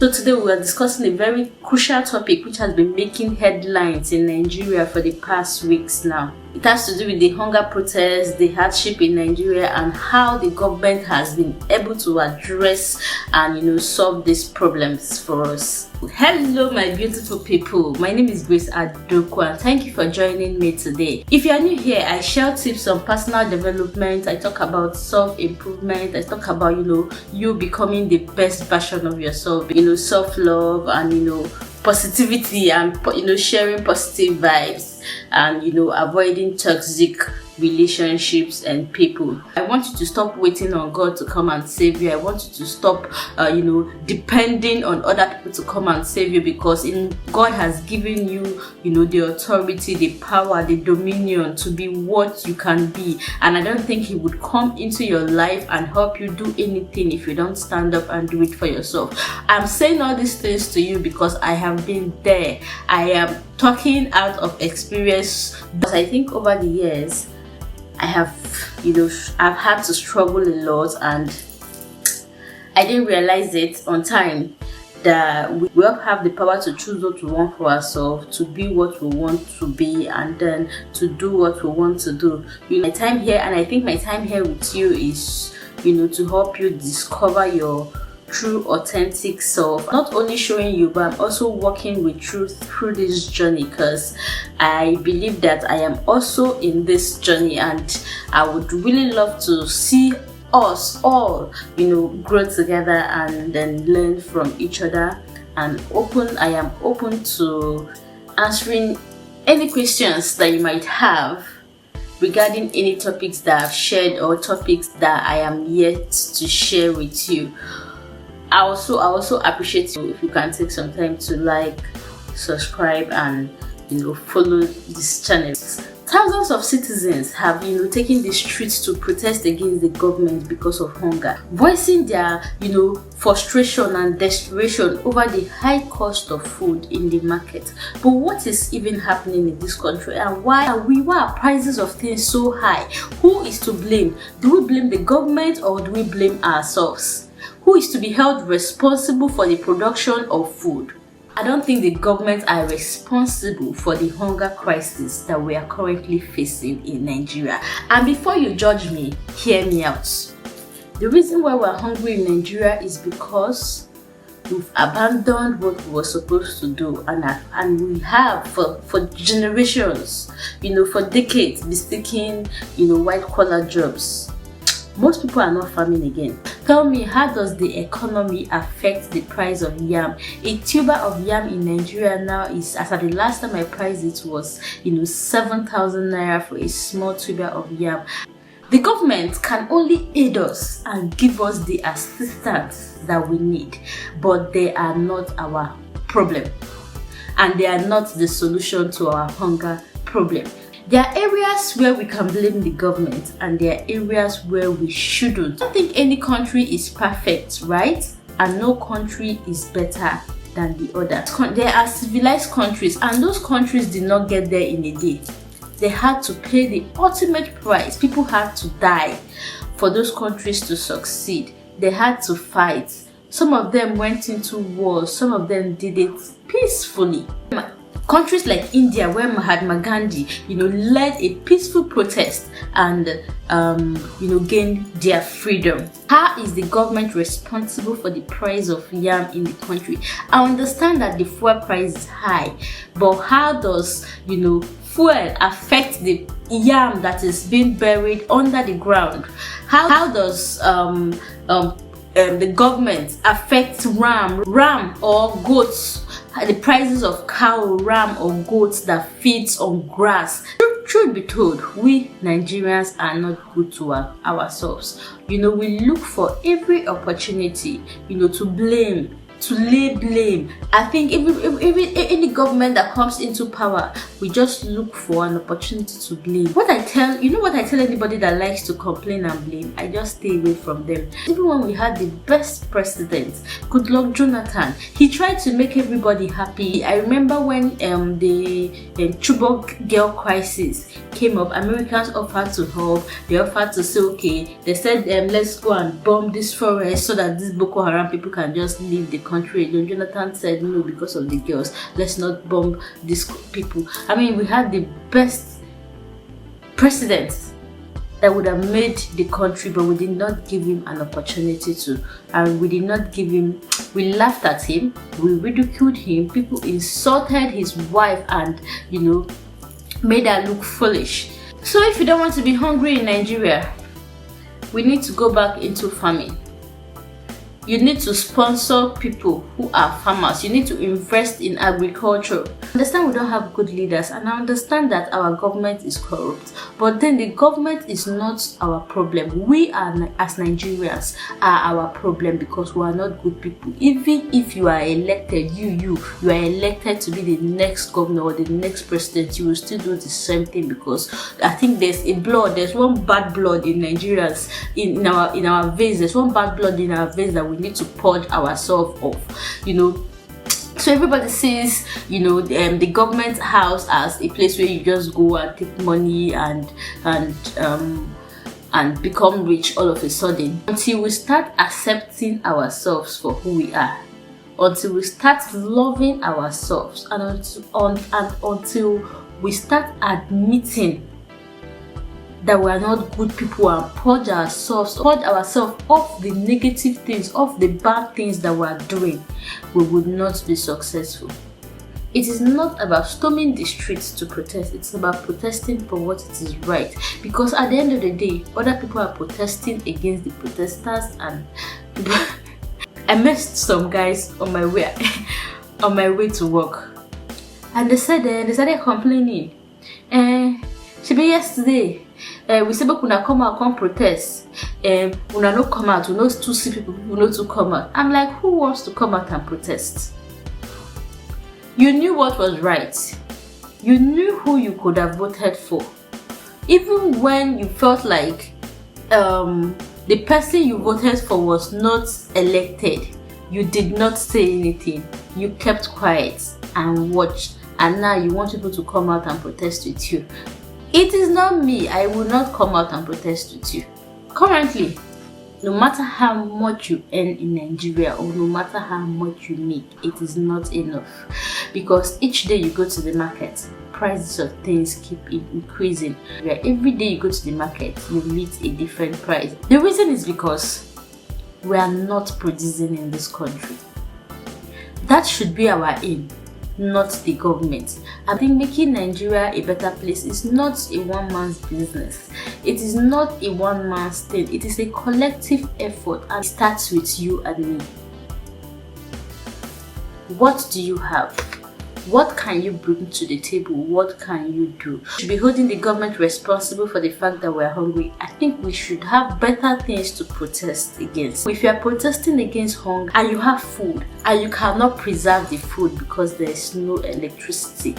So today we are discussing a very crucial topic which has been making headlines in Nigeria for the past weeks now. It has to do with the hunger protests, the hardship in Nigeria, and how the government has been able to address and solve these problems for us. Hello my beautiful people, my name is Grace Adoku and thank you for joining me today. If you are new here, I share tips on personal development, I talk about self-improvement, I talk about you becoming the best version of yourself, self-love and positivity and sharing positive vibes and avoiding toxic relationships and people. I want you to stop waiting on God to come and save you. I want you to stop depending on other people to come and save you, because God has given you the authority, the power, the dominion to be what you can be, and I don't think He would come into your life and help you do anything if you don't stand up and do it for yourself. I'm saying all these things to you because I have been there. I am talking out of experience, but I think over the years I've had to struggle a lot, and I didn't realize it on time that we all have the power to choose what we want for ourselves, to be what we want to be, and then to do what we want to do. My time here, and I think my time here with you is to help you discover your true authentic self. Not only showing you, but I'm also working with you through this journey, because I believe that I am also in this journey, and I would really love to see us all grow together and then learn from each other. And I am open to answering any questions that you might have regarding any topics that I've shared or topics that I am yet to share with you. I also appreciate you if you can take some time to like, subscribe, and follow this channel. Thousands of citizens have taken the streets to protest against the government because of hunger, voicing their frustration and desperation over the high cost of food in the market. But what is even happening in this country, and why are prices of things so high? Who is to blame? Do we blame the government or do we blame ourselves? Who is to be held responsible for the production of food? I don't think the government are responsible for the hunger crisis that we are currently facing in Nigeria. And before you judge me, hear me out. The reason why we're hungry in Nigeria is because we've abandoned what we were supposed to do, and we have for generations, for decades, mistaking white collar jobs. Most people are not farming again. Tell me, how does the economy affect the price of yam? A tuber of yam in Nigeria now is, as at the last time I priced it, was 7,000 naira for a small tuber of yam. The government can only aid us and give us the assistance that we need, but they are not our problem, and they are not the solution to our hunger problem. There are areas where we can blame the government, and there are areas where we shouldn't. I don't think any country is perfect, right? And no country is better than the other. There are civilized countries, and those countries did not get there in a day. They had to pay the ultimate price. People had to die for those countries to succeed. They had to fight. Some of them went into wars. Some of them did it peacefully. Countries like India, where Mahatma Gandhi, led a peaceful protest and, gained their freedom. How is the government responsible for the price of yam in the country? I understand that the fuel price is high, but how does, fuel affect the yam that is being buried under the ground? How does the government affect ram or goats? The prices of cow, ram, or goats that feeds on grass. Truth be told, we Nigerians are not good to ourselves. We look for every opportunity, to blame, to lay blame. I think any government that comes into power, we just look for an opportunity to blame. What I tell anybody that likes to complain and blame, I just stay away from them. Even when we had the best president, Goodluck Jonathan, he tried to make everybody happy. I remember when the Chibok girl crisis came up, Americans offered to help. They offered to say, okay, they said let's go and bomb this forest so that these Boko Haram people can just leave the country alone. Jonathan said no, because of the girls, let's not bomb these people. I mean, we had the best president that would have made the country, but we did not give him an opportunity to, and we did not give him, we laughed at him, we ridiculed him, people insulted his wife and, you know, made her look foolish. So if you don't want to be hungry in Nigeria, we need to go back into farming. You need to sponsor people who are farmers. You need to invest in agriculture. I understand we don't have good leaders, and I understand that our government is corrupt, but then the government is not our problem. We are, as Nigerians, are our problem, because we are not good people. Even if you are elected, you are elected to be the next governor or the next president, you will still do the same thing, because I think there's one bad blood in Nigerians, in our veins. There's one bad blood in our veins that we need to purge ourselves off, you know. So everybody sees, you know, the government house as a place where you just go and take money and become rich all of a sudden. Until we start accepting ourselves for who we are, until we start loving ourselves, and until we start admitting that we are not good people, and purge ourselves off the negative things, off the bad things that we are doing, we would not be successful. It is not about storming the streets to protest, it's about protesting for what it is right. Because at the end of the day, other people are protesting against the protesters, and I met some guys on my way to work, and they started complaining. She be yesterday. We say, but una come out, come protest. Una no come out, we know to see people who know to come out. I'm like, who wants to come out and protest? You knew what was right. You knew who you could have voted for. Even when you felt like the person you voted for was not elected, you did not say anything. You kept quiet and watched. And now you want people to come out and protest with you. It is not me. I will not come out and protest with you. Currently, no matter how much you earn in Nigeria, or no matter how much you make, it is not enough. Because each day you go to the market, prices of things keep increasing. Where every day you go to the market, you meet a different price. The reason is because we are not producing in this country. That should be our aim, not the government. I think making Nigeria a better place is not a one-man's business. It is not a one-man's thing. It is a collective effort, and it starts with you and me. What do you have? What can you bring to the table? What can you do? We should be holding the government responsible for the fact that we're hungry. I think we should have better things to protest against. If you are protesting against hunger and you have food and you cannot preserve the food because there is no electricity,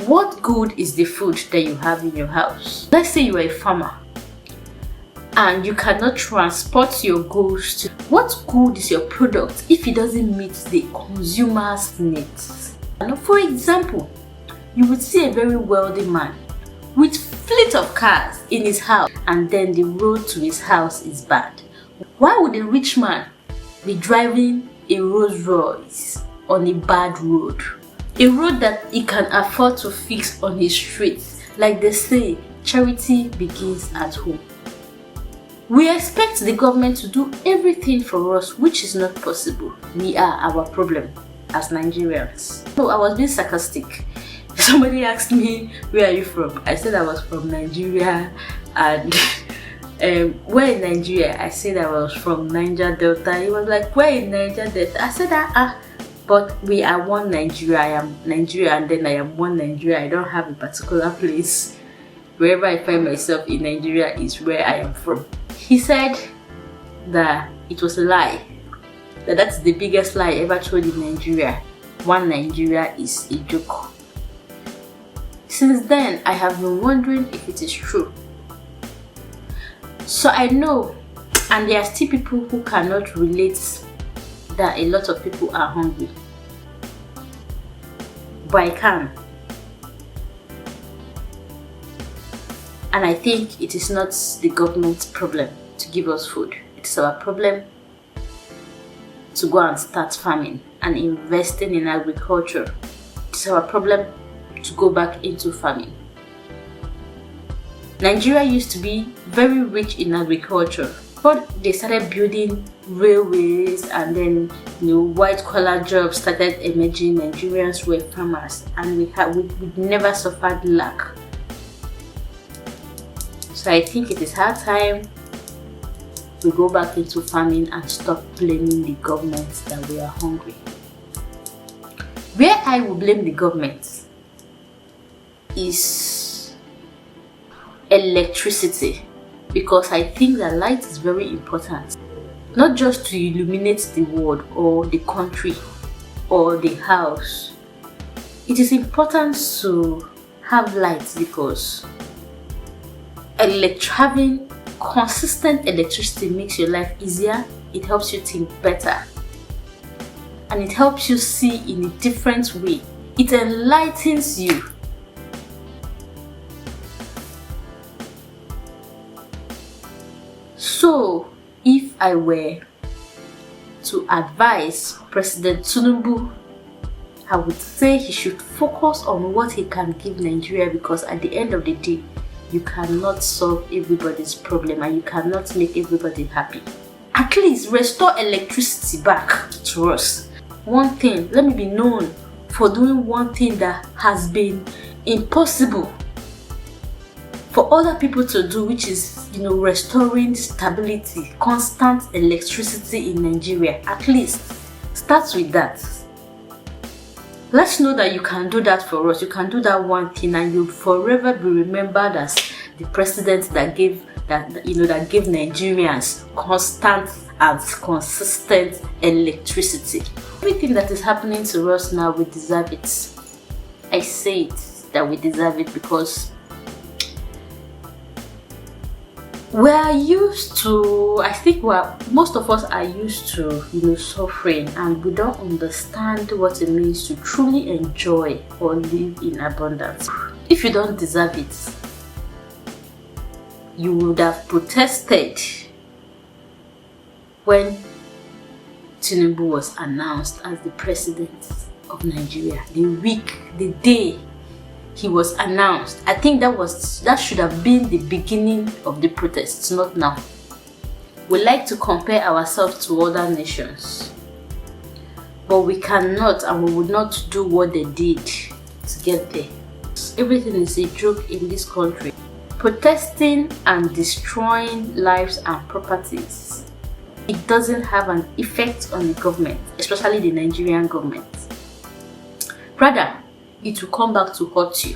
what good is the food that you have in your house? Let's say you are a farmer and you cannot transport your goods to. What good is your product if it doesn't meet the consumer's needs? And for example, you would see a very wealthy man with fleet of cars in his house, and then the road to his house is bad. Why would a rich man be driving a Rolls Royce on a bad road? A road that he can afford to fix on his street. Like they say, charity begins at home. We expect the government to do everything for us, which is not possible. We are our problem as Nigerians. So I was being sarcastic. Somebody asked me, where are you from? I said I was from Nigeria, and where in Nigeria? I said I was from Niger Delta. He was like, where in Niger Delta? I said, but we are one Nigeria. I am Nigeria, and then I am one Nigeria. I don't have a particular place. Wherever I find myself in Nigeria is where I am from. He said that it was a lie. That's the biggest lie ever told in Nigeria. One Nigeria is a joke. Since then, I have been wondering if it is true. So I know, and there are still people who cannot relate that a lot of people are hungry. But I can. And I think it is not the government's problem to give us food. It is our problem to go and start farming and investing in agriculture. It's our problem to go back into farming. Nigeria used to be very rich in agriculture, but they started building railways, and then white collar jobs started emerging. Nigerians were farmers, and we never suffered lack. So I think it is high time we go back into farming and stop blaming the government that we are hungry. Where I will blame the government is electricity, because I think that light is very important, not just to illuminate the world or the country or the house. It is important to have light because having consistent electricity makes your life easier. It helps you think better, and it helps you see in a different way. It enlightens you. So if I were to advise President Tinubu, I would say he should focus on what he can give Nigeria, because at the end of the day, you cannot solve everybody's problem and you cannot make everybody happy. At least restore electricity back to us. One thing, let me be known for doing one thing that has been impossible for other people to do, which is restoring stability, constant electricity in Nigeria. At least start with that. Let's know that you can do that for us. You can do that one thing, and you'll forever be remembered as the president that gave Nigerians constant and consistent electricity. Everything that is happening to us now, we deserve it. I say it that we deserve it because we are used to, I think most of us are used to suffering, and we don't understand what it means to truly enjoy or live in abundance. If you don't deserve it, you would have protested when Tinubu was announced as the president of Nigeria. The day he was announced, I think that should have been the beginning of the protests, not now. We like to compare ourselves to other nations, but we cannot, and we would not do what they did to get there. Everything is a joke in this country. Protesting and destroying lives and properties, it doesn't have an effect on the government, especially the Nigerian government. Rather, it will come back to hurt you.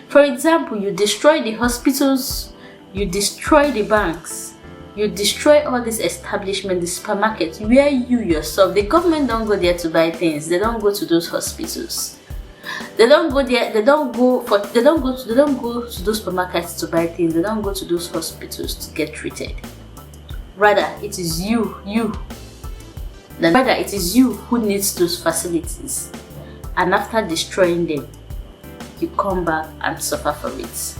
For example, you destroy the hospitals, you destroy the banks, you destroy all these establishments, the supermarkets, where you yourself, the government don't go there to buy things. They don't go to those hospitals. They don't go there. They don't go to those supermarkets to buy things. They don't go to those hospitals to get treated. Rather, it is you who needs those facilities. And after destroying them, you come back and suffer for it.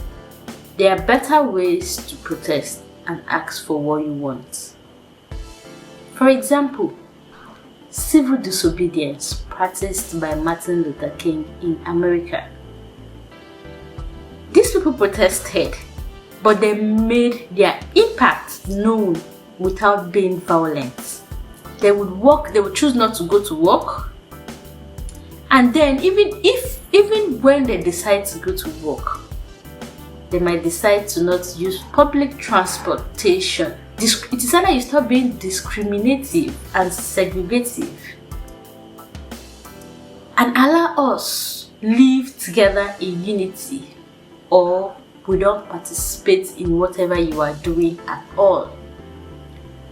There are better ways to protest and ask for what you want. For example, civil disobedience practiced by Martin Luther King in America. These people protested, but they made their impact known without being violent. They would choose not to go to work. And then even when they decide to go to work, they might decide to not use public transportation. It is either you stop being discriminative and segregative and allow us live together in unity, or we don't participate in whatever you are doing at all.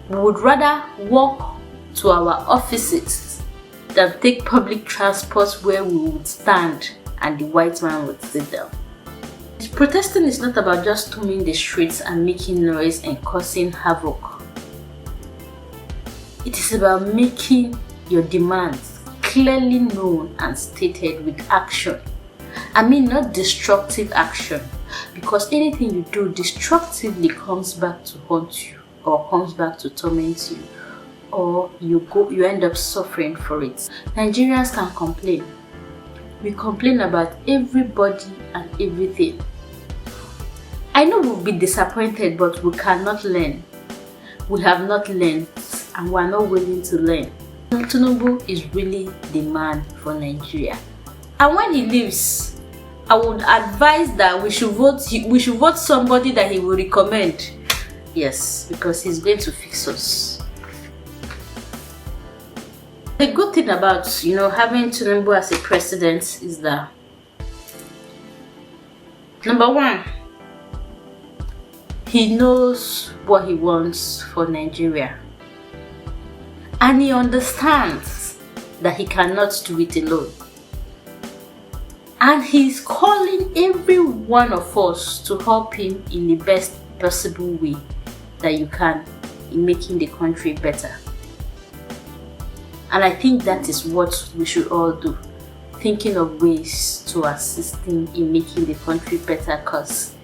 We would rather walk to our offices than take public transport where we would stand and the white man would sit down. Protesting is not about just storming the streets and making noise and causing havoc. It is about making your demands clearly known and stated with action. I mean, not destructive action, because anything you do destructively comes back to haunt you or comes back to torment you. or you end up suffering for it. Nigerians can complain. We complain about everybody and everything. I know we'll be disappointed, but we cannot learn. We have not learned, and we are not willing to learn. Tinubu is really the man for Nigeria. And when he leaves, I would advise that we should vote somebody that he will recommend. Yes, because he's going to fix us. The good thing about having Tinubu as a president is that, number one, he knows what he wants for Nigeria, and he understands that he cannot do it alone. And he's calling every one of us to help him in the best possible way that you can in making the country better. And I think that is what we should all do, thinking of ways to assist him in making the country better, because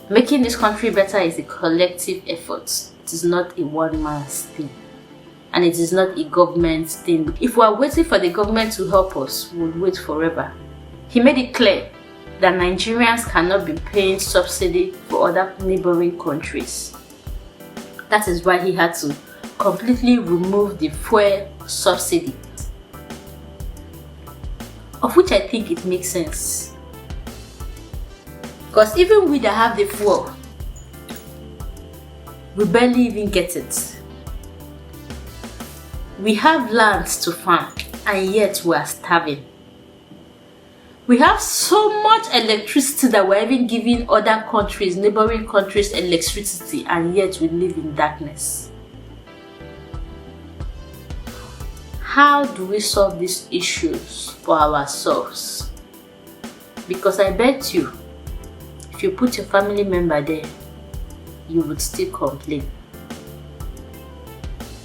making this country better is a collective effort. It is not a one-man's thing, and it is not a government thing. If we are waiting for the government to help us, we'll wait forever. He made it clear that Nigerians cannot be paying subsidy for other neighboring countries. That is why he had to completely remove the fuel subsidy, of which I think it makes sense. Because even we that have the fuel, we barely even get it. We have lands to farm, and yet we are starving. We have so much electricity that we're even giving other countries, neighboring countries, electricity, and yet we live in darkness. How do we solve these issues for ourselves? Because I bet you, if you put your family member there, you would still complain.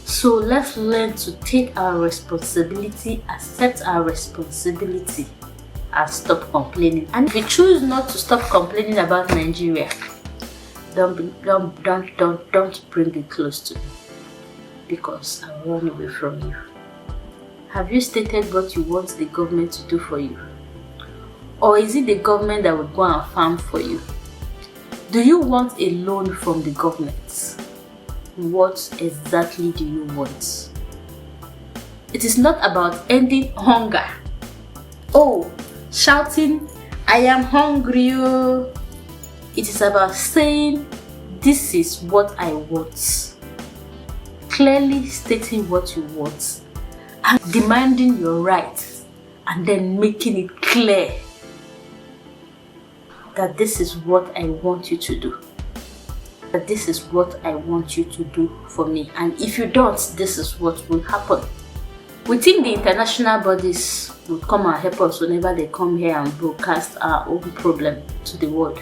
So let's learn to take our responsibility, accept our responsibility, and stop complaining. And if you choose not to stop complaining about Nigeria, don't bring it close to me, because I'll run away from you. Have you stated what you want the government to do for you? Or is it the government that will go and farm for you? Do you want a loan from the government? What exactly do you want? It is not about ending hunger. Oh, shouting, I am hungry. It is about saying, this is what I want. Clearly stating what you want and demanding your rights, and then making it clear that this is what I want you to do. That this is what I want you to do for me. And if you don't, this is what will happen. We think the international bodies will come and help us whenever they come here and broadcast our own problem to the world.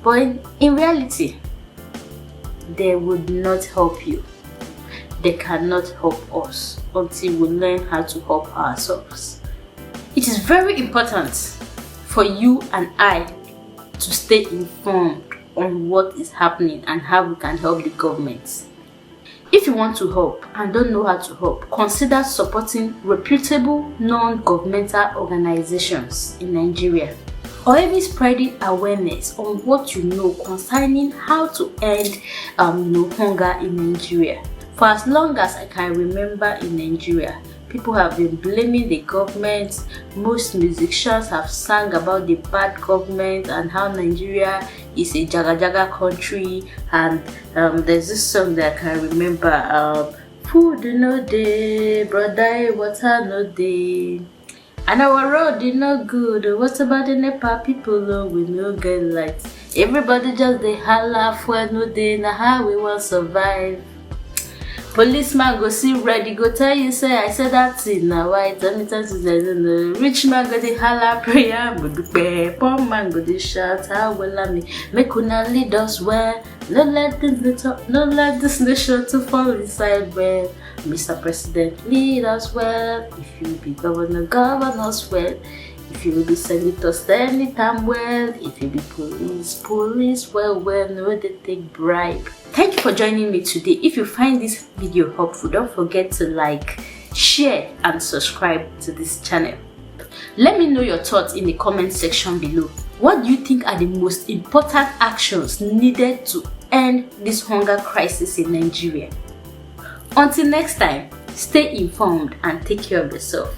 But in reality, they would not help you. They cannot help us until we learn how to help ourselves. It is very important for you and I to stay informed on what is happening and how we can help the government. If you want to help and don't know how to help, consider supporting reputable non-governmental organizations in Nigeria, or even spreading awareness on what you know concerning how to end hunger in Nigeria. For as long as I can remember in Nigeria, people have been blaming the government. Most musicians have sang about the bad government and how Nigeria is a jaga jaga country. And there's this song that I can remember, food no day, brother, water no day, and our road is no good. What about the NEPA people? We no get light. Everybody just they holla for no day. Now how we will survive? Policeman go see ready, go tell you say I said that thing now. Why tell me rich man go the holla prayer, poor man go the shout. How will I me make una lead us well? Don't let this nation to fall inside well. Mr. President, lead us well. If you be governor, govern us well. If you will be senator, anytime well. If you be police, well, no, they take bribe. Thank you for joining me today. If you find this video helpful, don't forget to like, share, and subscribe to this channel. Let me know your thoughts in the comment section below. What do you think are the most important actions needed to end this hunger crisis in Nigeria? Until next time, stay informed and take care of yourself.